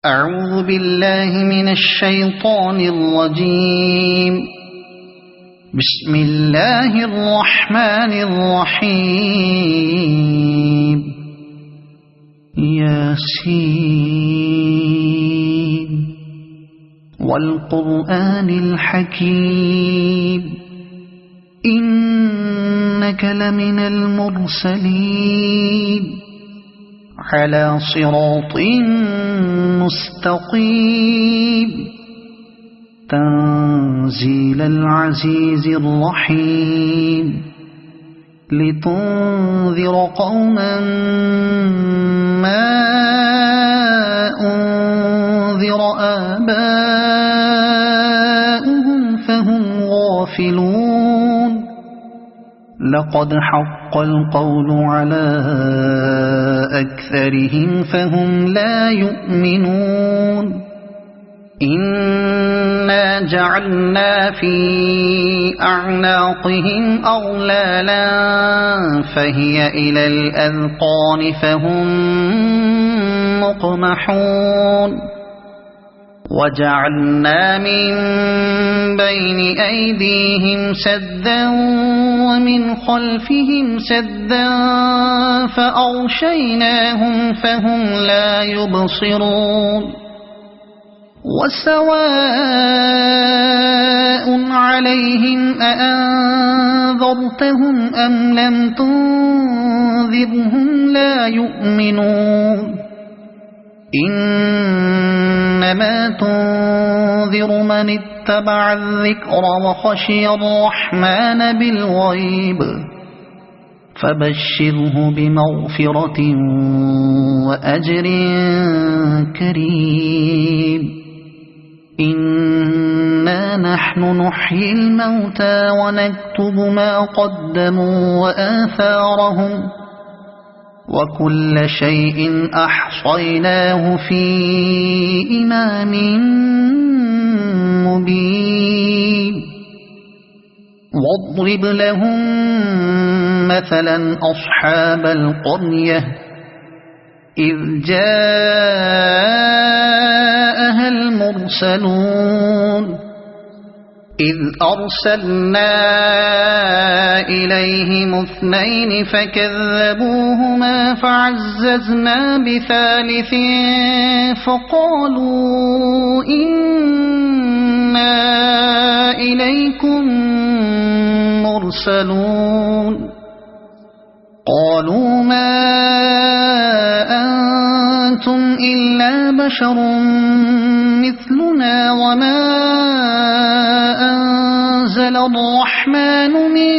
أعوذ بالله من الشيطان الرجيم. بسم الله الرحمن الرحيم. ياسين والقرآن الحكيم إنك لمن المرسلين على صراط مستقيم تنزيل العزيز الرحيم لتنذر قوما ما أنذر آباؤهم فهم غافلون. لقد حق القول على أكثرهم فهم لا يؤمنون. إنا جعلنا في أعناقهم أغلالا فهي إلى الأذقان فهم مقمحون. وجعلنا من بين أيديهم سدا ومن خلفهم سدا فأغشيناهم فهم لا يبصرون. وسواء عليهم أأنذرتهم أم لم تنذرهم لا يؤمنون. إنما تنذر من اتبع الذكر وخشي الرحمن بالغيب فبشره بمغفرة وأجر كريم. إنا نحن نحيي الموتى ونكتب ما قدموا وآثارهم وكل شيء أحصيناه في إمام مبين. واضرب لهم مثلا أصحاب القرية إذ جاءها المرسلون إذ أرسلنا إليهم اثنين فكذبوهما فعززنا بثالث فقالوا إنا إليكم مرسلون. قالوا ما أنتم إلا بشر مثلنا وما أنزل الرحمن من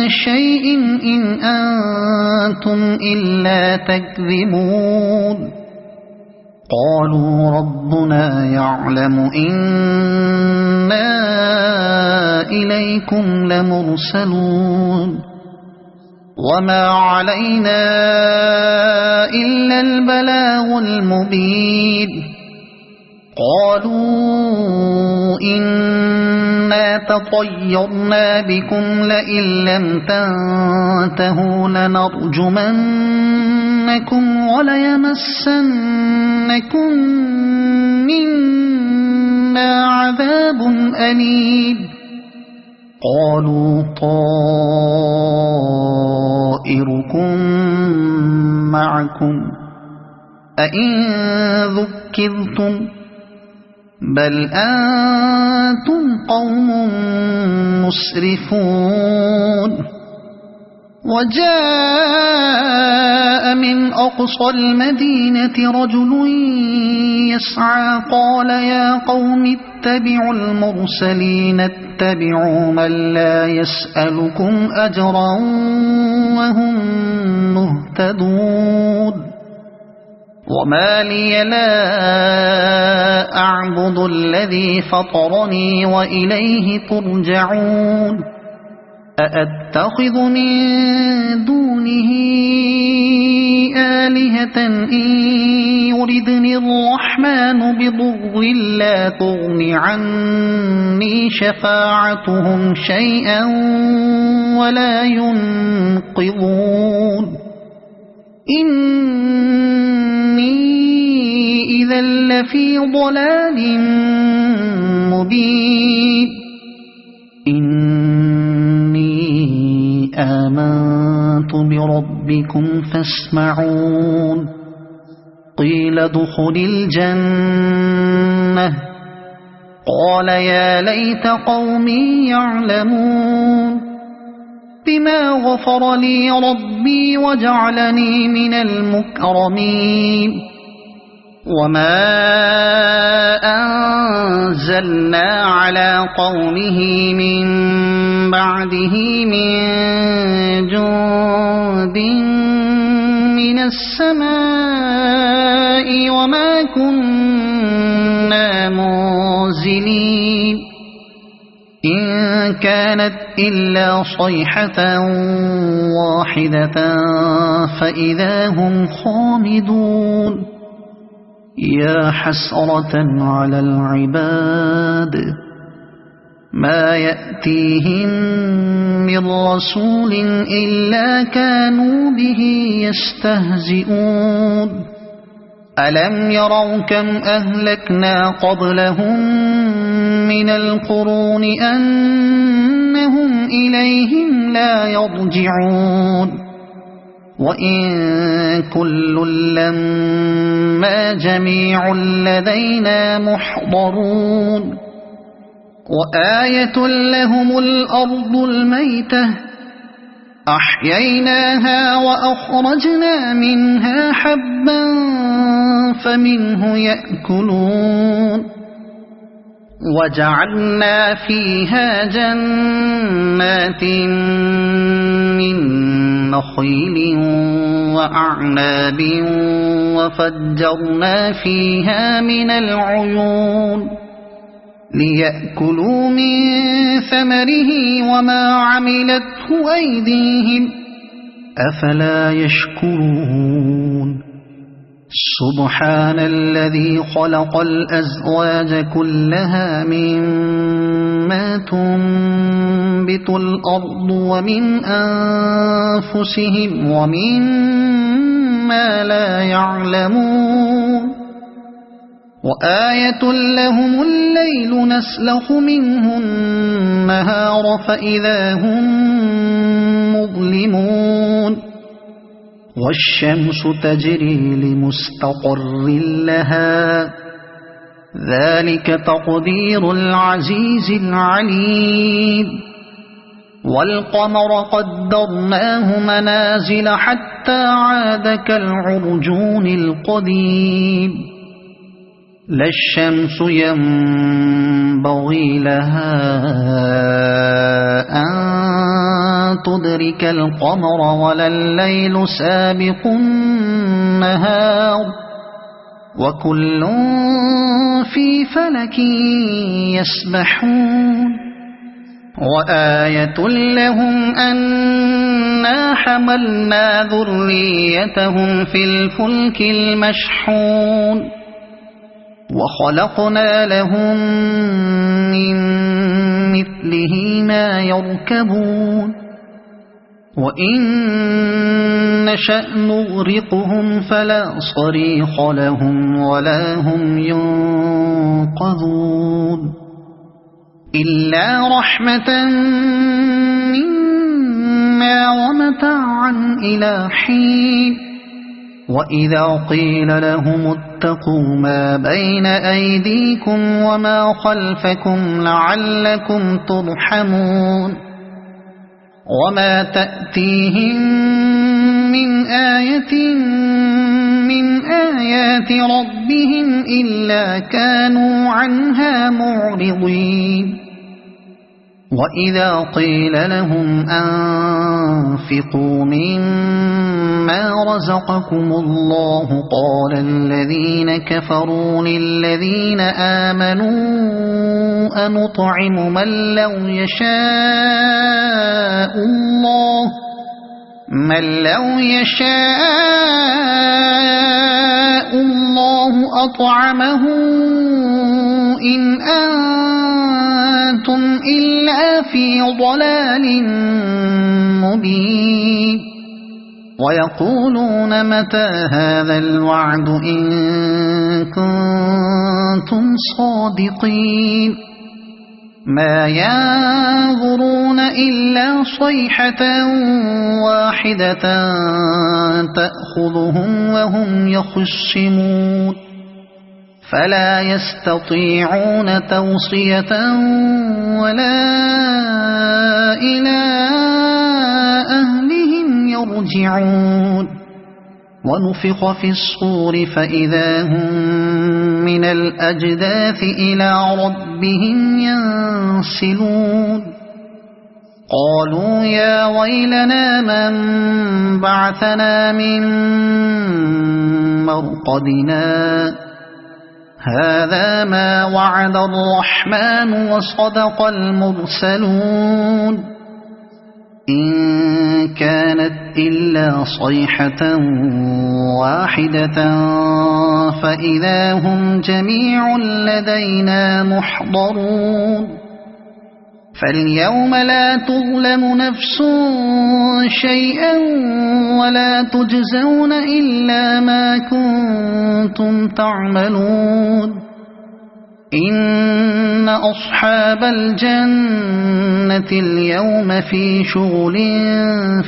شيء إن أنتم إلا تكذبون. قالوا ربنا يعلم إنا إليكم لمرسلون وما علينا إلا البلاغ المبين. قالوا إنا تطيرنا بكم لئن لم تنتهوا لنرجمنكم وليمسنكم منا عذاب أليم. قالوا طائركم معكم أئن ذكرتم بل أنتم قوم مسرفون. وجاء من أقصى المدينة رجل يسعى قال يا قوم اتبعوا المرسلين اتبعوا من لا يسألكم أجرا وهم مهتدون. وما لي لا أعبد الذي فطرني وإليه ترجعون. أأتخذ من دونه آلهة إن يردني الرحمن بضر لا تغن عني شفاعتهم شيئا ولا ينقذون. إني إذا لفي ضلال مبين إني آمنت بربكم فاسمعون قيل ادخل الجنة قال يا ليت قومي يعلمون بما غفر لي ربي وجعلني من المكرمين وما أنزلنا على قومه من بعده من جند من السماء وما كنا منزلين إن كانت إلا صيحة واحدة فإذا هم خامدون يا حسرة على العباد ما يأتيهم من رسول إلا كانوا به يستهزئون ألم يروا كم أهلكنا قبلهم من القرون أنهم إليهم لا يرجعون وإن كل لما جميع لدينا محضرون وآية لهم الأرض الميتة أحييناها وأخرجنا منها حبا فمنه يأكلون وجعلنا فيها جنات من نخيل وأعناب وفجرنا فيها من العيون ليأكلوا من ثمره وما عملته أيديهم أفلا يشكرون سبحان الذي خلق الأزواج كلها مما تنبت الأرض ومن أنفسهم ومما لا يعلمون وآية لهم الليل نسلخ منه النهار فإذا هم مظلمون والشمس تجري لمستقر لها ذلك تقدير العزيز العليم والقمر قدرناه منازل حتى عاد كالعرجون القديم لا الشمس ينبغي لها أن تدرك القمر ولا الليل سابق النهار وكل في فلك يسبحون وآية لهم أنا حملنا ذريتهم في الفلك المشحون وخلقنا لهم من مثله ما يركبون وإن نشأ نغرقهم فلا صريخ لهم ولا هم ينقذون إلا رحمة منا ومتاعا إلى حين وإذا قيل لهم اتقوا ما بين أيديكم وما خلفكم لعلكم ترحمون وما تأتيهم من آية من آيات ربهم إلا كانوا عنها معرضين وإذا قيل لهم أنفقوا مما رزقكم الله قال الذين كفروا للذين آمنوا أنطعم من لو يشاء الله أطعمه إن أنتم إلا في ضلال مبين ويقولون متى هذا الوعد إن كنتم كنتم صادقين ما ينظرون إلا صيحة واحدة تأخذهم وهم يخصمون فلا يستطيعون توصية ولا إلى أهلهم يرجعون ونفخ في الصور فإذا هم من الأجداث إلى ربهم ينسلون قالوا يا ويلنا من بعثنا من مرقدنا هذا ما وعد الرحمن وصدق المرسلون إن كانت إلا صيحة واحدة فإذا هم جميع لدينا محضرون فاليوم لا تظلم نفس شيئا ولا تجزون إلا ما كنتم تعملون إن أصحاب الجنة اليوم في شغل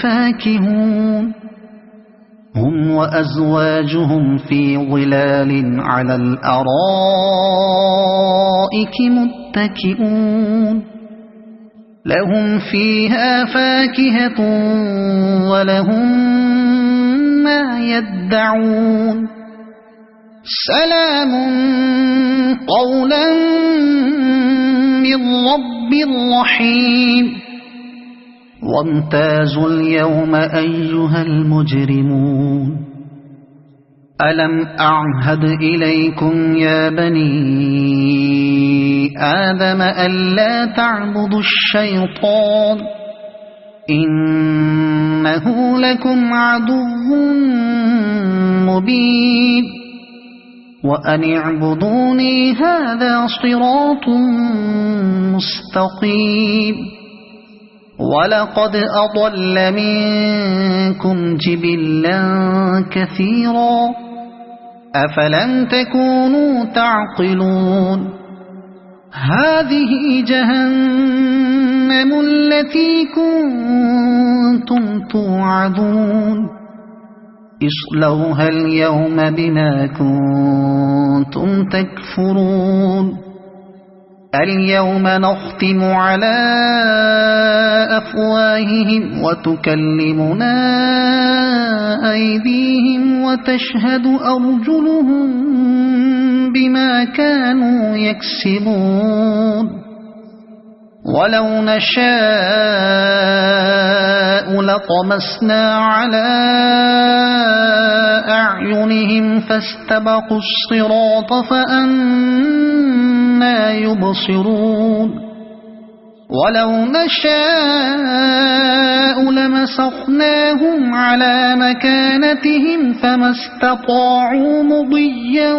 فاكهون هم وأزواجهم في ظلال على الأرائك متكئون لهم فيها فاكهة ولهم ما يدعون سلام قولا من رب رحيم وامتازوا اليوم أيها المجرمون ألم أعهد إليكم يا بني آدم ألا تعبدوا الشيطان إنه لكم عدو مبين وأن اعبدوني هذا صراط مستقيم ولقد أضل منكم جبلا كثيرا أفلم تكونوا تعقلون هذه جهنم التي كنتم توعدون اصلوها اليوم بما كنتم تكفرون اليوم نختم على أفواههم وتكلمنا أيديهم وتشهد أرجلهم بما كانوا يكسبون ولو نشاء لطمسنا على أعينهم فاستبقوا الصراط فأنى يبصرون ولو نشاء لمسخناهم على مكانتهم فما استطاعوا مضيا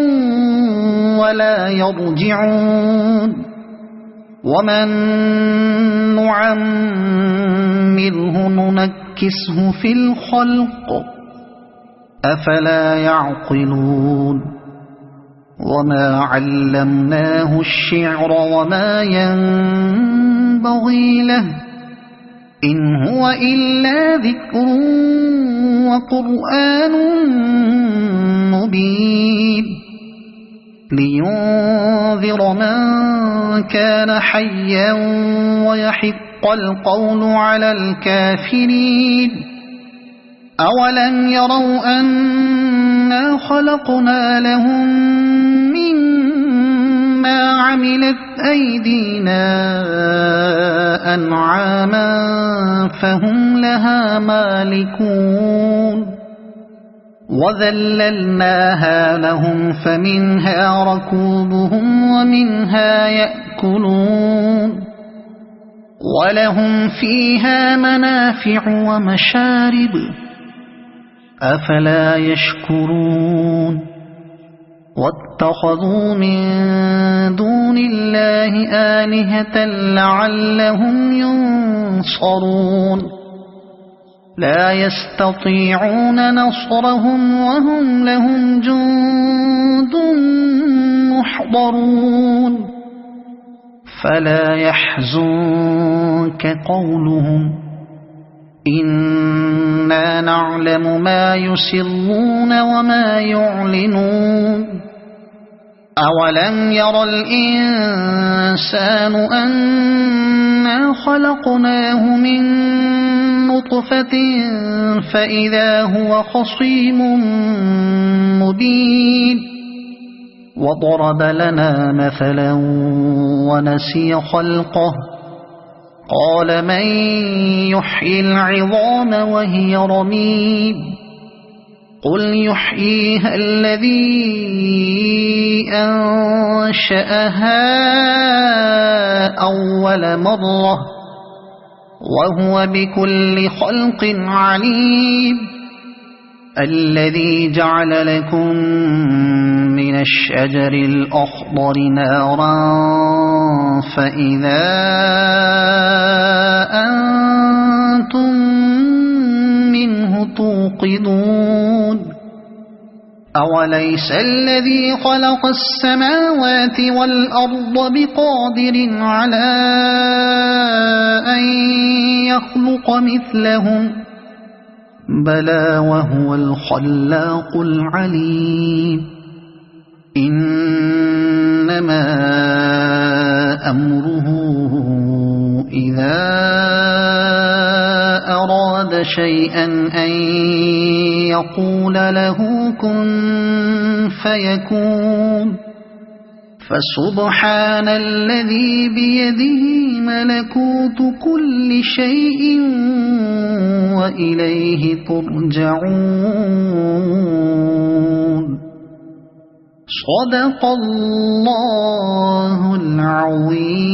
ولا يرجعون ومن نعمره ننكسه في الخلق أفلا يعقلون وما علمناه الشعر وما ينبغي له إن هو إلا ذكر وقرآن مبين لينذر من كان حيا ويحق القول على الكافرين أولم يروا أنا خلقنا لهم مما عملت أيدينا أنعاما فهم لها مالكون وذللناها لهم فمنها ركوبهم ومنها يأكلون ولهم فيها منافع ومشارب أفلا يشكرون واتخذوا من دون الله آلهة لعلهم ينصرون لا يستطيعون نصرهم وهم لهم جند يحضرون فلا يحزنك قولهم إنا نعلم ما يسرون وما يعلنون أولم ير الإنسان أنا خلقناه من نطفة فإذا هو خصيم مبين وضرب لنا مثلا ونسي خلقه قال من يحيي العظام وهي رميم قل يحييها الذي أنشأها أول مرة وهو بكل خلق عليم الذي جعل لكم من الشجر الأخضر نارا فإذا أنتم منه توقدون أوليس الذي خلق السماوات والأرض بقادر على أن يخلق مثلهم بلى وهو الخلاق العليم إنما أمره إذا أراد شيئا أن يقول له كن فيكون فسبحان الذي بيده ملكوت كل شيء وإليه ترجعون صدق الله العظيم.